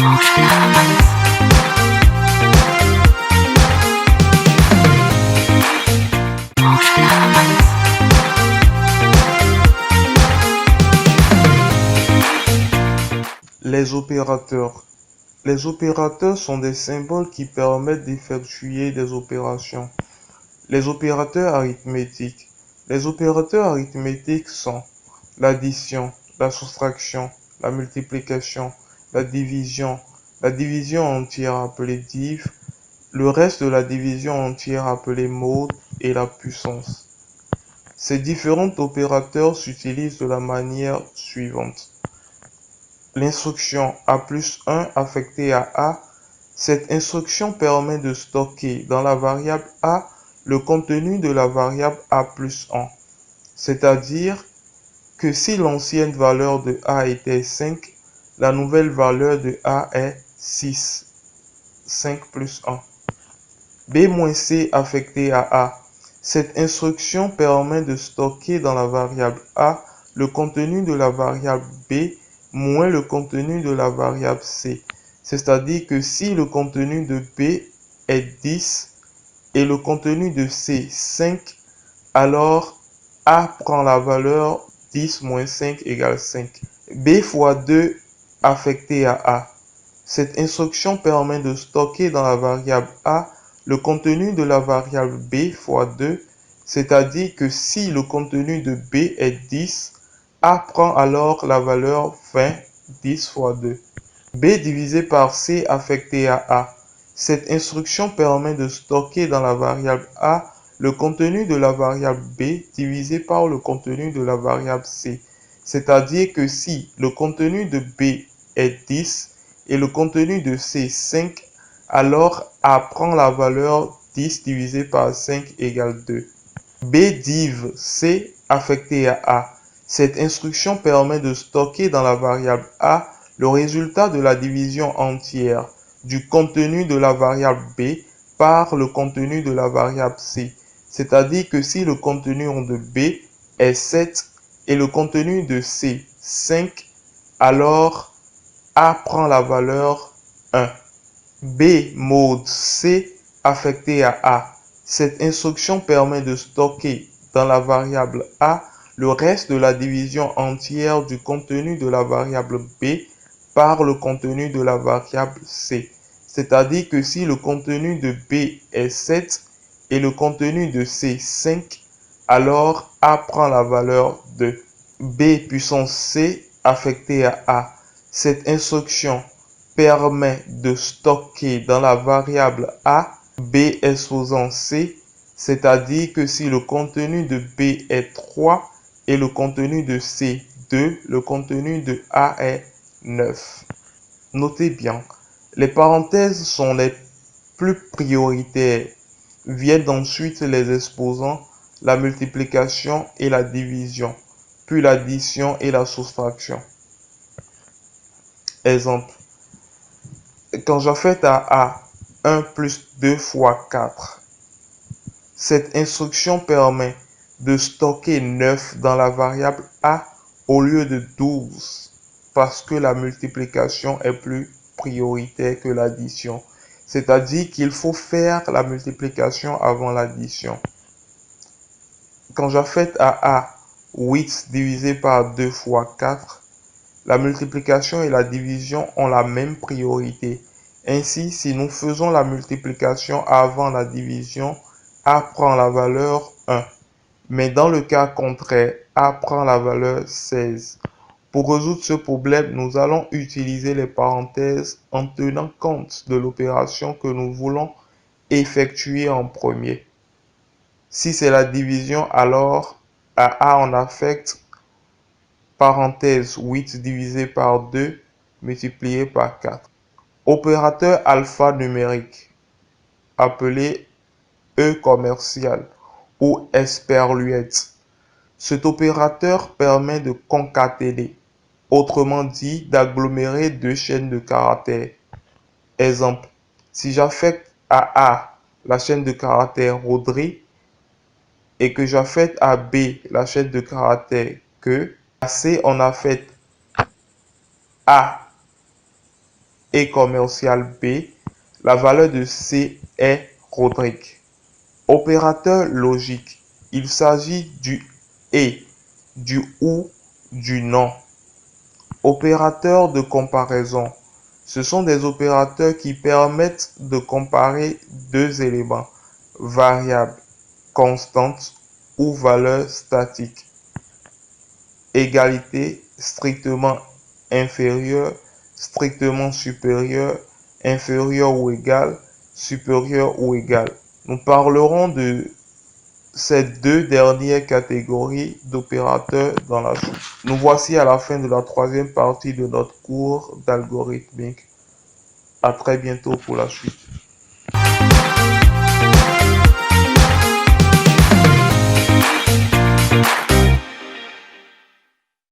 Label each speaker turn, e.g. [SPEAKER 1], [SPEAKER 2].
[SPEAKER 1] Les opérateurs. Les opérateurs sont des symboles qui permettent d'effectuer des opérations. Les opérateurs arithmétiques. Les opérateurs arithmétiques sont l'addition, la soustraction, la multiplication, la division entière appelée div, le reste de la division entière appelée mode et la puissance. Ces différents opérateurs s'utilisent de la manière suivante. L'instruction A plus 1 affectée à A. Cette instruction permet de stocker dans la variable A le contenu de la variable A plus 1. C'est-à-dire que si l'ancienne valeur de A était 5, la nouvelle valeur de A est 6. 5 plus 1. B-C affecté à A. Cette instruction permet de stocker dans la variable A le contenu de la variable B moins le contenu de la variable C. C'est-à-dire que si le contenu de B est 10 et le contenu de C 5, alors A prend la valeur 10 moins 5 égale 5. B fois 2 affecté à A. Cette instruction permet de stocker dans la variable A le contenu de la variable B fois 2, c'est-à-dire que si le contenu de B est 10, A prend alors la valeur 20, 10 fois 2. B divisé par C affecté à A. Cette instruction permet de stocker dans la variable A le contenu de la variable B divisé par le contenu de la variable C. C'est-à-dire que si le contenu de B est 10 et le contenu de C 5, alors A prend la valeur 10 divisé par 5 égale 2. B div C affecté à A. Cette instruction permet de stocker dans la variable A le résultat de la division entière du contenu de la variable B par le contenu de la variable C. C'est-à-dire que si le contenu de B est 7 et le contenu de C 5, alors A prend la valeur 1. B mode C affecté à A. Cette instruction permet de stocker dans la variable A le reste de la division entière du contenu de la variable B par le contenu de la variable C. C'est-à-dire que si le contenu de B est 7 et le contenu de C 5, alors A prend la valeur de B puissance C affecté à A. Cette instruction permet de stocker dans la variable A B exposant C, c'est-à-dire que si le contenu de B est 3 et le contenu de C 2, le contenu de A est 9. Notez bien, les parenthèses sont les plus prioritaires. Viennent ensuite les exposants, la multiplication et la division, puis l'addition et la soustraction. Exemple. Quand j'affecte à A 1 plus 2 fois 4, cette instruction permet de stocker 9 dans la variable A au lieu de 12 parce que la multiplication est plus prioritaire que l'addition. C'est-à-dire qu'il faut faire la multiplication avant l'addition. Quand j'affecte à A 8 divisé par 2 fois 4, la multiplication et la division ont la même priorité. Ainsi, si nous faisons la multiplication avant la division, A prend la valeur 1. Mais dans le cas contraire, A prend la valeur 16. Pour résoudre ce problème, nous allons utiliser les parenthèses en tenant compte de l'opération que nous voulons effectuer en premier. Si c'est la division, alors à A on affecte parenthèse 8 divisé par 2 multiplié par 4. Opérateur alphanumérique, appelé E commercial ou esperluette. Cet opérateur permet de concaténer, autrement dit d'agglomérer deux chaînes de caractères. Exemple, si j'affecte à A la chaîne de caractères Audrey et que j'affecte à B la chaîne de caractères que, à C on affecte A et commercial B, la valeur de C est Rodrigue. Opérateur logique. Il s'agit du et, du ou, du non. Opérateurs de comparaison. Ce sont des opérateurs qui permettent de comparer deux éléments, variables, constantes ou valeurs statiques. Égalité, strictement inférieur, strictement supérieur, inférieur ou égal, supérieur ou égal. Nous parlerons de ces deux dernières catégories d'opérateurs dans la suite. Nous voici à la fin de la troisième partie de notre cours d'algorithmique. À très bientôt pour la suite.